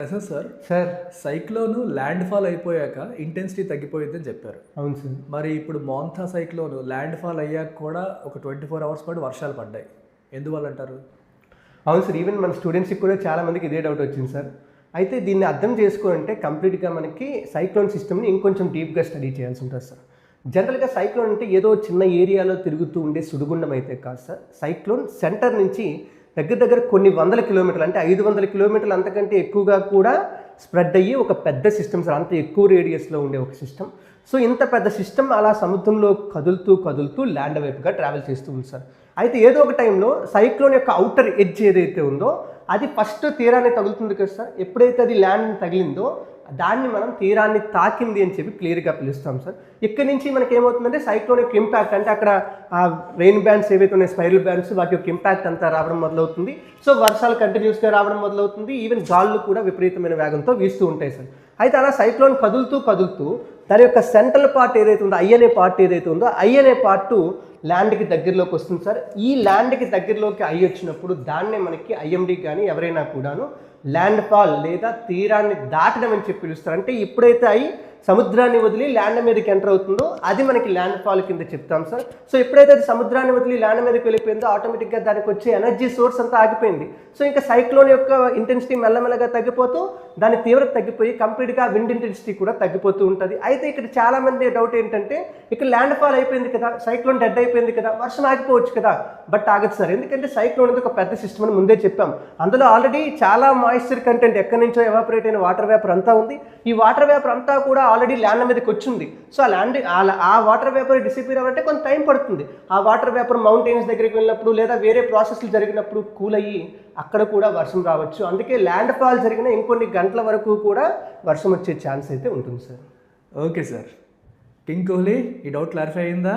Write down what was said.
Sir sir cyclone land fall అయిపోయాక intensity తగ్గిపోయిందని చెప్పారు. అవును సార్. మరి ఇప్పుడు మోంతా సైక్లోన్ ల్యాండ్ ఫాల్ అయ్యాక కూడా ఒక 24 అవర్స్ పాటు వర్షాలు పడ్డాయి. ఎందువల్ల అంటారు? అవును సార్, ఈవెన్ మన స్టూడెంట్స్కి కూడా చాలామందికి ఇదే డౌట్ వచ్చింది సార్. అయితే దీన్ని అర్థం చేసుకోవాలంటే కంప్లీట్గా మనకి సైక్లోన్ సిస్టమ్ని ఇంకొంచెం డీప్గా స్టడీ చేయాల్సి ఉంటుంది సార్. జనరల్గా సైక్లోన్ అంటే ఏదో చిన్న ఏరియాలో తిరుగుతూ ఉండే సుడిగుండం అయితే కాదు సార్. సైక్లోన్ సెంటర్ నుంచి దగ్గర దగ్గర కొన్ని వందల కిలోమీటర్లు, అంటే 500 కిలోమీటర్లు అంతకంటే ఎక్కువగా కూడా స్ప్రెడ్ అయ్యి ఒక పెద్ద సిస్టమ్ సార్. అంత ఎక్కువ రేడియస్లో ఉండే ఒక సిస్టమ్. సో ఇంత పెద్ద సిస్టమ్ అలా సముద్రంలో కదులుతూ కదులుతూ ల్యాండ్ వైపుగా ట్రావెల్ చేస్తూ ఉంది సార్. అయితే ఏదో ఒక టైంలో సైక్లోన్ యొక్క అవుటర్ ఎడ్జ్ ఏదైతే ఉందో అది ఫస్ట్ తీరాన్ని తగులుతుంది కదా సార్. ఎప్పుడైతే అది ల్యాండ్ తగిలిందో దాన్ని మనం తీరాన్ని తాకింది అని చెప్పి క్లియర్గా పిలుస్తాం సార్. ఇక్కడి నుంచి మనకి ఏమవుతుందంటే సైక్లోన్ యొక్క ఇంపాక్ట్, అంటే అక్కడ ఆ రెయిన్ బ్యాండ్స్ ఏవైతే ఉన్నాయి, స్పైరల్ బ్యాండ్స్, వాటి యొక్క ఇంపాక్ట్ అంతా రావడం మొదలవుతుంది. సో వర్షాలు కంటిన్యూస్గా రావడం మొదలవుతుంది. ఈవెన్ గాళ్ళు కూడా విపరీతమైన వేగంతో వీస్తూ ఉంటాయి సార్. అయితే అలా సైక్లోన్ కదులుతూ కదులుతూ దాని యొక్క సెంట్రల్ పార్ట్ ఏదైతే ఉందో, ఐ అనే పార్ట్ ఏదైతే ఉందో, ఐ అనే పార్ట్ ల్యాండ్కి దగ్గరలోకి వస్తుంది సార్. ఈ ల్యాండ్కి దగ్గరలోకి ఐ వచ్చినప్పుడు దాన్నే మనకి ఐఎండి కానీ ఎవరైనా కూడాను ల్యాండ్ ఫాల్ లేదా తీరాన్ని దాటడం అని చెప్పి పిలుస్తారు. అంటే ఎప్పుడైతే ఐ సముద్రాన్ని వదిలి ల్యాండ్ మీదకి ఎంటర్ అవుతుందో అది మనకి ల్యాండ్ ఫాల్ కింద చెప్తాం సార్. సో ఎప్పుడైతే అది సముద్రాన్ని వదిలి ల్యాండ్ మీదకి వెళ్ళిపోయిందో ఆటోమేటిక్గా దానికి వచ్చే ఎనర్జీ సోర్స్ అంతా ఆగిపోయింది. సో ఇంకా సైక్లోన్ యొక్క ఇంటెన్సిటీ మెల్లమెల్లగా తగ్గిపోతూ దాని తీవ్రత తగ్గిపోయి కంప్లీట్గా విండ్ ఇంటెన్సిటీ కూడా తగ్గిపోతూ ఉంటుంది. అయితే ఇక్కడ చాలామంది డౌట్ ఏంటంటే ఇక్కడ ల్యాండ్ ఫాల్ అయిపోయింది కదా, సైక్లోన్ డెడ్ అయిపోయింది కదా, వర్షం ఆగిపోవచ్చు కదా. బట్ ఆగదు సార్. ఎందుకంటే సైక్లోన్ అనేది ఒక పెద్ద సిస్టమ్ అని ముందే చెప్పాం. అందులో ఆల్రెడీ చాలా మాయిశ్చర్ కంటెంట్ ఎక్కడి నుంచో ఎవాపరేట్ అయిన వాటర్ వేపర్ అంతా ఉంది. ఈ వాటర్ వేపర్ అంతా కూడా ఆల్రెడీ ల్యాండ్ మీదకి వచ్చింది. సో ఆ వాటర్ వేపర్ డిసిపేర్ అవ్వాలంటే కొంత టైం పడుతుంది. ఆ వాటర్ వేపర్ మౌంటైన్స్ దగ్గరికి వెళ్ళినప్పుడు లేదా వేరే ప్రాసెస్లు జరిగినప్పుడు కూల్ అయ్యి అక్కడ కూడా వర్షం రావచ్చు. అందుకే ల్యాండ్ ఫాల్ జరిగిన ఇంకొన్ని గంటల వరకు కూడా వర్షం వచ్చే ఛాన్స్ అయితే ఉంటుంది sir. Okay sir. King Kohli, ఈ డౌట్ క్లారిఫై అయిందా?